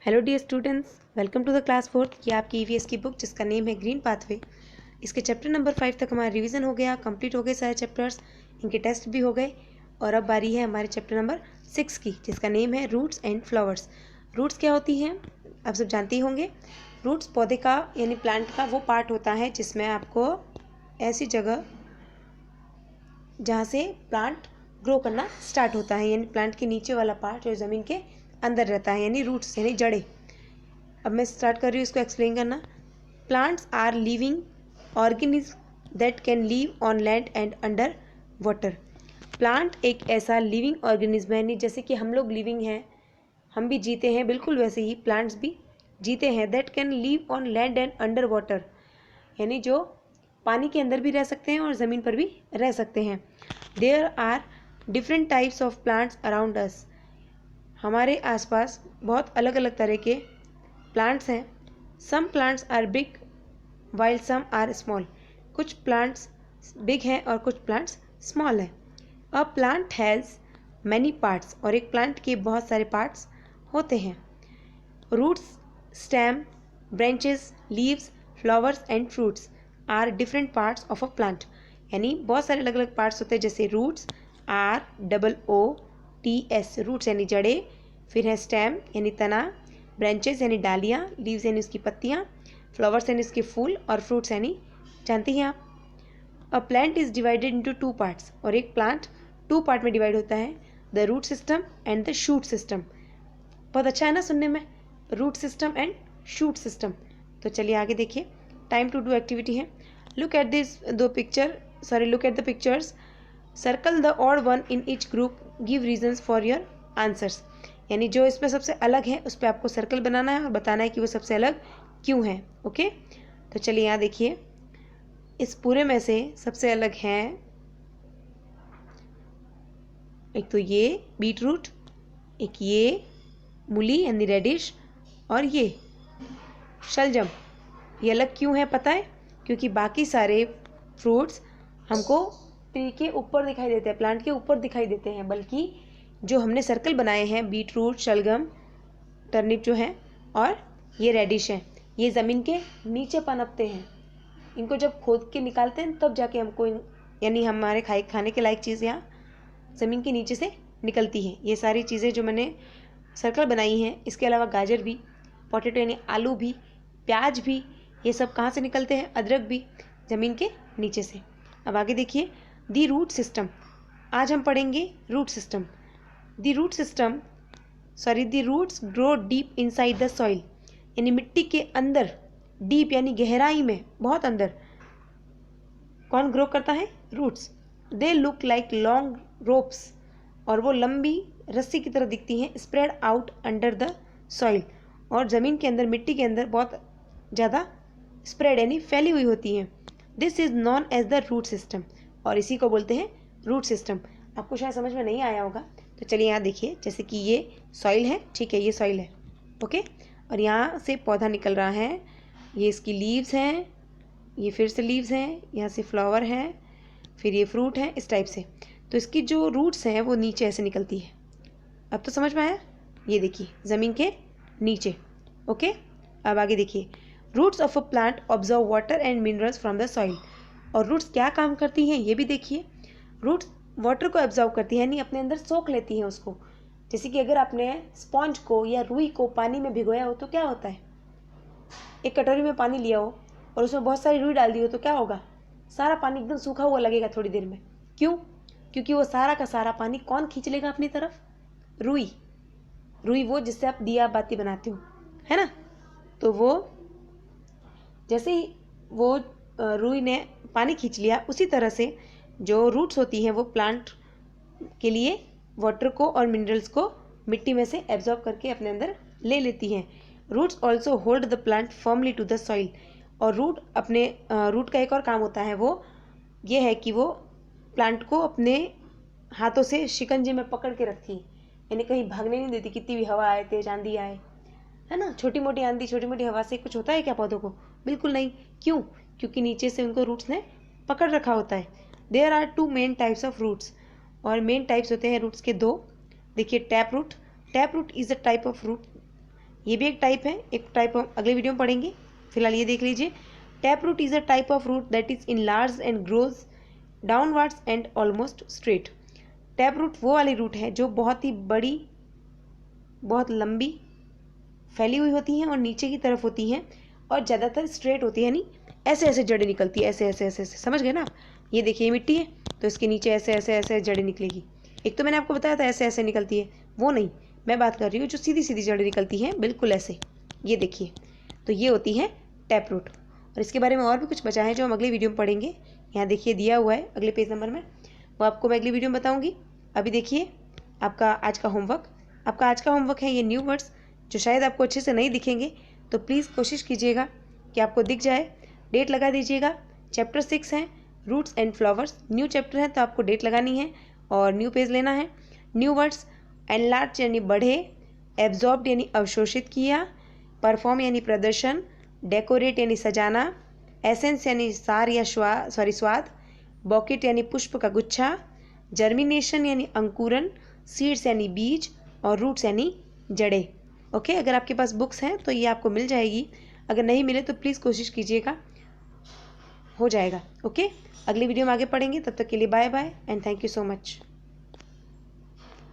Hello dear students, welcome to the class fourth. ये आपकी EVS की बुक जिसका नेम है ग्रीन पाथवे। इसके चैप्टर नंबर 5 तक हमारा रिवीजन हो गया, कंप्लीट हो गए सारे चैप्टर्स, इनके टेस्ट भी हो गए। और अब बारी है हमारे चैप्टर नंबर 6 की, जिसका नेम है रूट्स एंड फ्लावर्स। रूट्स क्या होती हैं आप सब जानते ही होंगे। रूट्स पौधे का यानी प्लांट का वो पार्ट होता है जिसमें आपको ऐसी जगह जहाँ से प्लांट ग्रो करना स्टार्ट होता है, यानी प्लांट के नीचे वाला पार्ट जो ज़मीन के अंदर रहता है, यानी रूट्स यानी जड़ें। अब मैं स्टार्ट कर रही हूँ इसको एक्सप्लेन करना। Plants are living organism that can live on land and under water. Plant एक ऐसा लिविंग ऑर्गेनिज्म है, नहीं जैसे कि हम लोग लिविंग हैं, हम भी जीते हैं, बिल्कुल वैसे ही प्लांट्स भी जीते हैं। That can live on land and under water, यानी जो पानी के अंदर भी रह सकते हैं और ज़मीन पर भी रह सकते हैं। There are different types of plants around us. हमारे आसपास बहुत अलग अलग तरह के प्लांट्स हैं। Some plants are big while some are small. कुछ प्लांट्स बिग हैं और कुछ प्लांट्स स्मॉल हैं। A plant has many parts, और एक प्लांट के बहुत सारे पार्ट्स होते हैं। Roots, stem, branches, leaves, flowers and fruits are different parts of a plant. यानी बहुत सारे अलग अलग पार्ट्स होते हैं, जैसे रूट्स ROOTS, रूट्स यानी जड़ें, फिर है स्टेम यानी तना, ब्रांचेस यानी डालियाँ, लीव्स यानी उसकी पत्तियाँ, फ्लावर्स यानी उसके फूल, और फ्रूट्स यानी जानती हैं आप। A plant is divided into 2 parts, और एक प्लांट 2 पार्ट में डिवाइड होता है, the root system and the shoot system. बहुत अच्छा है ना सुनने में, root system and shoot system. तो चलिए आगे देखिए, टाइम टू डू एक्टिविटी है। Look at the pictures, circle the odd one in each group, give reasons for your answers. यानी जो इसमें सबसे अलग है उस पर आपको सर्कल बनाना है और बताना है कि वो सबसे अलग क्यों है। ओके, तो चलिए यहाँ देखिए, इस पूरे में से सबसे अलग हैं एक तो ये बीट रूट, एक ये मूली यानी रेडिश, और ये शलजम। ये अलग क्यों है पता है? क्योंकि बाकी सारे फ्रूट्स हमको ट्री के ऊपर दिखाई देते हैं, प्लांट के ऊपर दिखाई देते हैं, बल्कि जो हमने सर्कल बनाए हैं, बीट रूट, शलगम, टर्निप जो है, और ये रेडिश है, ये ज़मीन के नीचे पनपते हैं। इनको जब खोद के निकालते हैं तब जाके हमको यानी हमारे खाने के लायक चीज़ यहाँ ज़मीन के नीचे से निकलती है। ये सारी चीज़ें जो मैंने सर्कल बनाई हैं, इसके अलावा गाजर भी, पोटैटो यानी आलू भी, प्याज भी, ये सब कहाँ से निकलते हैं? अदरक भी ज़मीन के नीचे से। अब आगे देखिए, दी रूट सिस्टम। आज हम पढ़ेंगे root system. The roots grow deep inside the soil, यानी मिट्टी के अंदर, डीप यानी गहराई में, बहुत अंदर कौन ग्रो करता है? Roots. They look like long ropes, और वो लंबी रस्सी की तरह दिखती हैं, spread out under the soil, और ज़मीन के अंदर, मिट्टी के अंदर बहुत ज़्यादा स्प्रेड यानी फैली हुई होती हैं। This is known as the root system, और इसी को बोलते हैं रूट सिस्टम। आपको शायद समझ में नहीं आया होगा, तो चलिए यहाँ देखिए, जैसे कि ये सॉइल है, ठीक है, ये सॉइल है, ओके, और यहाँ से पौधा निकल रहा है, ये इसकी लीव्स हैं, ये फिर से लीव्स हैं, यहाँ से फ्लावर है, फिर ये फ्रूट है, इस टाइप से। तो इसकी जो रूट्स हैं वो नीचे ऐसे निकलती है। अब तो समझ में आया? ये देखिए ज़मीन के नीचे। ओके, अब आगे देखिए, roots of a plant observe water and minerals from the soil. और रूट्स क्या काम करती हैं ये भी देखिए। रूट्स वाटर को ऑब्जर्व करती है, यानी अपने अंदर सोख लेती हैं उसको। जैसे कि अगर आपने स्पॉन्ज को या रुई को पानी में भिगोया हो तो क्या होता है? एक कटोरी में पानी लिया हो और उसमें बहुत सारी रुई डाल दी हो तो क्या होगा? सारा पानी एकदम सूखा हुआ लगेगा थोड़ी देर में। क्यों? क्योंकि वो सारा का सारा पानी कौन खींच लेगा अपनी तरफ? रुई। रुई वो जिससे आप दिया बाती बनाते हो, है ना? तो वो जैसे ही वो रुई ने पानी खींच लिया, उसी तरह से जो रूट्स होती हैं वो प्लांट के लिए वाटर को और मिनरल्स को मिट्टी में से एब्जॉर्ब करके अपने अंदर ले लेती हैं। Roots also hold the plant firmly to the soil. और रूट का एक और काम होता है, वो ये है कि वो प्लांट को अपने हाथों से शिकंजे में पकड़ के रखती है, यानी कहीं भागने नहीं देती। कितनी भी हवा आए, तेज आंधी आए, है ना, छोटी मोटी आंधी, छोटी मोटी हवा से कुछ होता है क्या पौधों को? बिल्कुल नहीं। क्यों? क्योंकि नीचे से उनको रूट्स ने पकड़ रखा होता है। There are 2 main types of roots, और मेन टाइप्स होते हैं रूट्स के 2। देखिए, tap root is a type of root ये भी एक टाइप है, एक टाइप हम अगले वीडियो में पढ़ेंगे। फिलहाल ये देख लीजिए। Tap root is a type of root that is enlarge and grows downwards and almost straight. Tap root वो वाली रूट है जो बहुत ही बड़ी, बहुत लंबी फैली हुई होती हैं और नीचे की तरफ होती हैं और ज़्यादातर स्ट्रेट होती है, यानी ऐसे ऐसे जड़ें निकलती है, ऐसे ऐसे ऐसे ऐसे, समझ गए ना। ये देखिए ये मिट्टी है तो इसके नीचे ऐसे ऐसे ऐसे जड़ें निकलेगी। एक तो मैंने आपको बताया था ऐसे ऐसे निकलती है, वो नहीं, मैं बात कर रही हूँ जो सीधी सीधी जड़ें निकलती हैं बिल्कुल ऐसे, ये देखिए, तो ये होती है टैप रूट। और इसके बारे में और भी कुछ बचा है जो हम अगले वीडियो में पढ़ेंगे। यहाँ देखिए दिया हुआ है अगले पेज नंबर में, वो आपको मैं अगली वीडियो में बताऊँगी। अभी देखिए आपका आज का होमवर्क है ये न्यू वर्ड्स, जो शायद आपको अच्छे से नहीं दिखेंगे, तो प्लीज़ कोशिश कीजिएगा कि आपको दिख जाए। डेट लगा दीजिएगा। चैप्टर 6 है roots and flowers, new chapter है तो आपको डेट लगानी है और न्यू पेज लेना है। न्यू वर्ड्स, एनलार्ज यानी बढ़े, एब्जॉर्ब्ड यानी अवशोषित किया, परफॉर्म यानी प्रदर्शन, डेकोरेट यानी सजाना, एसेंस यानी सार या स्वाद, बॉकेट यानी पुष्प का गुच्छा, जर्मिनेशन यानी अंकुरन, सीड्स यानी बीज और रूट्स यानी जड़ें। ओके, अगर आपके पास बुक्स हैं तो ये आपको मिल जाएगी, अगर नहीं मिले तो प्लीज़ कोशिश कीजिएगा, हो जाएगा। ओके, अगली वीडियो में आगे पढ़ेंगे, तब तक के लिए bye bye and thank you so much.